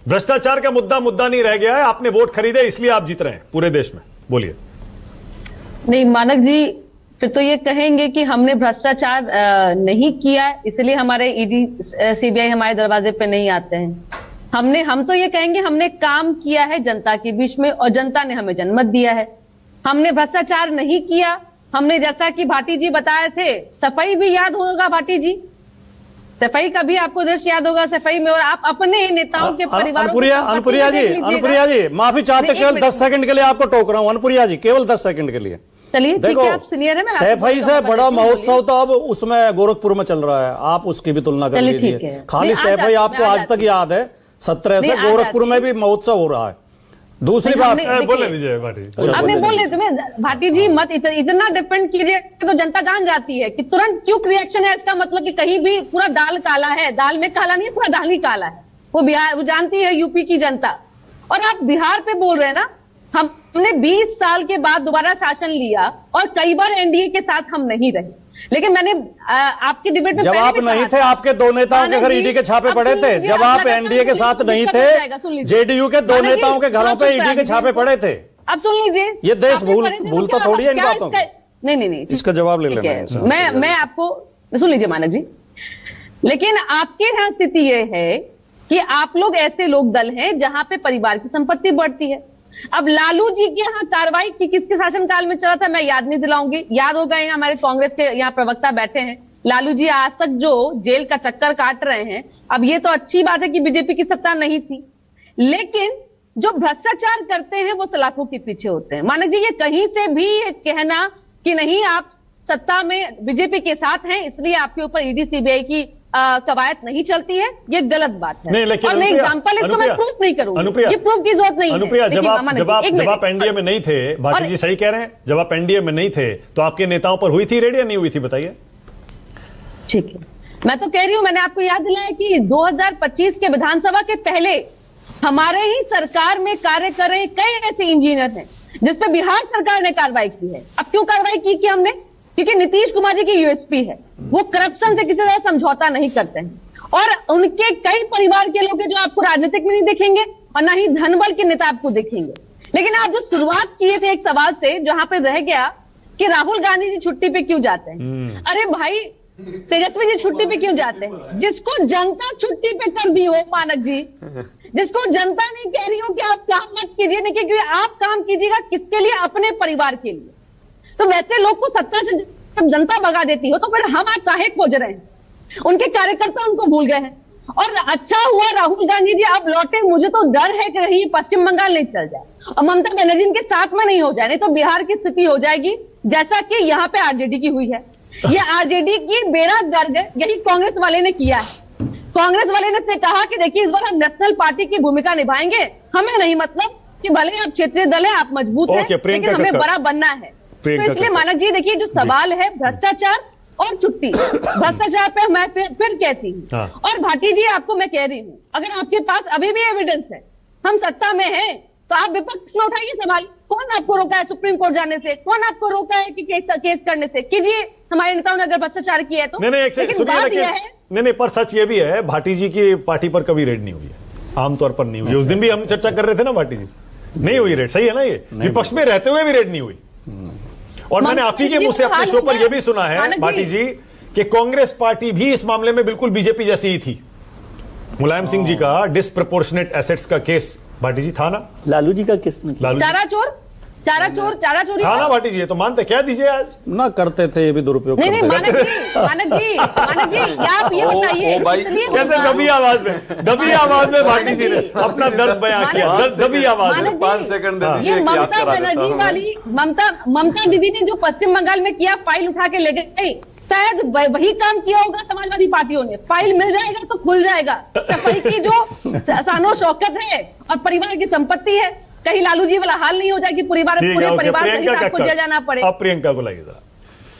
भ्रष्टाचार का मुद्दा नहीं रह गया है, आपने वोट खरीदे इसलिए आप जीत रहे हैं पूरे देश में। बोलिए। नहीं मानक जी, फिर तो ये कहेंगे कि हमने भ्रष्टाचार नहीं किया इसलिए हमारे ईडी सीबीआई हमारे दरवाजे पे नहीं आते हैं। हम तो ये कहेंगे हमने काम किया है जनता के बीच में और जनता ने हमें जनमत दिया है। हमने भ्रष्टाचार नहीं किया। हमने, जैसा कि भाटी जी बताए थे, सफाई भी याद होगा भाटी जी, सफाई का भी आपको दृश्य याद होगा सफाई में, और आप अपने नेताओं के परिवार। अनुप्रिया जी माफी चाहते, केवल 10 सेकंड के लिए आपको टोक रहा हूं। अनुप्रिया जी केवल 10 सेकंड के लिए। चलिए ठीक है, आप सीनियर है। सफाई से बड़ा महोत्सव तो अब उसमें गोरखपुर में चल रहा है, आप उसकी भी तुलना कर लीजिए। खाली सफाई आपको आज तक याद है, 17 से गोरखपुर में भी महोत्सव हो रहा है। दूसरी बात बोलने दीजिए भाटी, अब नहीं बोल रहे तुम्हें भाटी जी, मत इतना डिपेंड कीजिए तो जनता जान जाती है कि तुरंत क्यों रिएक्शन है। इसका मतलब कि कहीं भी पूरा दाल काला है, दाल में काला नहीं है, पूरा दाल ही काला है। वो बिहार, वो जानती है यूपी की जनता। और आप बिहार पे बोल रहे हैं ना, हमने 20 साल के बाद दोबारा शासन लिया और कई बार एनडीए के साथ हम नहीं रहे, लेकिन मैंने आपकी डिबेट में जब आप नहीं थे, आपके दो नेताओं के घर ईडी के छापे पड़े थे। जब आप एनडीए के साथ नहीं थे, जेडीयू के दो नेताओं के घरों पे ईडी के छापे पड़े थे। अब सुन लीजिए, ये देश भूलता थोड़ी है इन बातों को। नहीं, इसका जवाब ले लेना। मैं आपको सुन लीजिए मानक जी, लेकिन आपके यहाँ स्थिति ये है कि आप लोग ऐसे लोक दल हैं जहां पे परिवार की संपत्ति बढ़ती है। अब लालू जी के यहाँ कार्रवाई की किसके शासनकाल में चला था, मैं याद नहीं दिलाऊंगी। याद होगा, यहाँ हमारे कांग्रेस के यहाँ प्रवक्ता बैठे हैं। लालू जी आज तक जो जेल का चक्कर काट रहे हैं, अब ये तो अच्छी बात है कि बीजेपी की सत्ता नहीं थी, लेकिन जो भ्रष्टाचार करते हैं वो सलाखों के पीछे होते हैं। मानक जी, ये कहीं से भी कहना कि नहीं आप सत्ता में बीजेपी के साथ हैं इसलिए आपके ऊपर ईडी सीबीआई की कवायद नहीं चलती है, ये गलत बात है। नहीं, लेकिन और मैं एग्जांपल इसको मैं प्रूफ नहीं करूंगी, ये प्रूफ की जरूरत नहीं है। अनुप्रिया, जब आप एनडीए में नहीं थे, भाटी जी सही कह रहे हैं, जब आप एनडीए में नहीं थे तो आपके नेताओं पर हुई थी रेड या नहीं हुई थी, बताइए। ठीक है, मैं तो कह रही हूं, मैंने आपको याद दिलाया कि 2025 के विधानसभा के पहले हमारे ही सरकार में कार्य कर रहे कई ऐसे इंजीनियर हैं जिसपे बिहार सरकार ने कार्रवाई की है। अब क्यों कार्रवाई की हमने? क्योंकि नीतीश कुमार जी की यूएसपी है, वो करप्शन से किसी तरह समझौता नहीं करते हैं। और उनके कई परिवार के लोग हैं जो आपको राजनीतिक में नहीं दिखेंगे और ना ही धनबल के नेता आपको दिखेंगे। लेकिन आप जो शुरुआत किए थे एक सवाल से, जहां पे रह गया कि राहुल गांधी जी छुट्टी पे क्यों जाते हैं। अरे भाई, तेजस्वी जी छुट्टी पे क्यों जाते हैं? जिसको जनता छुट्टी पे कर दी हो मानक जी, जिसको जनता नहीं कह रही हो कि आप काम मत कीजिए, नहीं क्योंकि आप काम कीजिएगा किसके लिए? अपने परिवार के लिए। तो वैसे लोग को सत्ता से जब जनता भगा देती हो तो फिर हम आप काहे खोज रहे हैं? उनके कार्यकर्ता उनको भूल गए हैं। और अच्छा हुआ राहुल गांधी जी अब लौटे, मुझे तो डर है कि कहीं पश्चिम बंगाल नहीं चल जाए और ममता बनर्जी के साथ में नहीं हो जाए, नहीं तो बिहार की स्थिति हो जाएगी जैसा कि यहाँ पे आरजेडी की हुई है। ये आरजेडी की बेड़ा गर्ग यही कांग्रेस वाले ने किया है। कांग्रेस वाले ने कहा कि देखिए इस बार हम नेशनल पार्टी की भूमिका निभाएंगे, हमें नहीं मतलब कि भले आप क्षेत्रीय दल है, आप मजबूत है, लेकिन हमें बड़ा बनना है। तो इसलिए मानक जी देखिए, जो सवाल है भ्रष्टाचार और छुट्टी, भ्रष्टाचार पे मैं फिर कहती हूँ। और भाटी जी आपको मैं कह रही हूँ, अगर आपके पास अभी भी एविडेंस है, हम सत्ता में हैं, तो आप विपक्ष में उठाइए सवाल। कौन आपको रोका है सुप्रीम कोर्ट जाने से? कौन आपको रोका है कि केस करने से? कीजिए, हमारे नेताओं ने अगर भ्रष्टाचार किया है तो। नहीं, पर सच ये भी है, भाटी जी की पार्टी पर कभी रेड नहीं हुई है, आमतौर पर नहीं हुई। उस दिन भी हम चर्चा कर रहे थे ना भाटी जी, नहीं हुई रेड, सही है ना? ये विपक्ष में रहते हुए भी रेड नहीं हुई। और मैंने आप ही के मुंह से अपने शो पर यह भी सुना है भाटी जी कि कांग्रेस पार्टी भी इस मामले में बिल्कुल बीजेपी जैसी ही थी। मुलायम सिंह जी का डिसप्रपोर्शनेट एसेट्स का केस भाटी जी था ना? लालू जी का किस ने? चारा चोरी था ना भाटी जी? ये तो मानते, क्या दीजिए आज ना करते थे, ये भी दुरुपयोग नहीं, मानक जी आप ये बताइए कैसे दबी आवाज में भाटी जी ने अपना दर्द बयां किया, दबी आवाज में। 5 सेकंड दे दीजिए। ये ममता बनर्जी वाली ममता दीदी ने जो पश्चिम बंगाल में किया, फाइल उठा के ले गई, शायद वही काम किया होगा समाजवादी पार्टियों ने। फाइल मिल जाएगा तो खुल जाएगा। सफाई की जो शानो शौकत है और परिवार की संपत्ति है, कहीं लालू जी वाला हाल नहीं हो जाए कि पूरे परिवार सहित आपको जेल जाना पड़े। अब प्रियंका को लाइए जरा।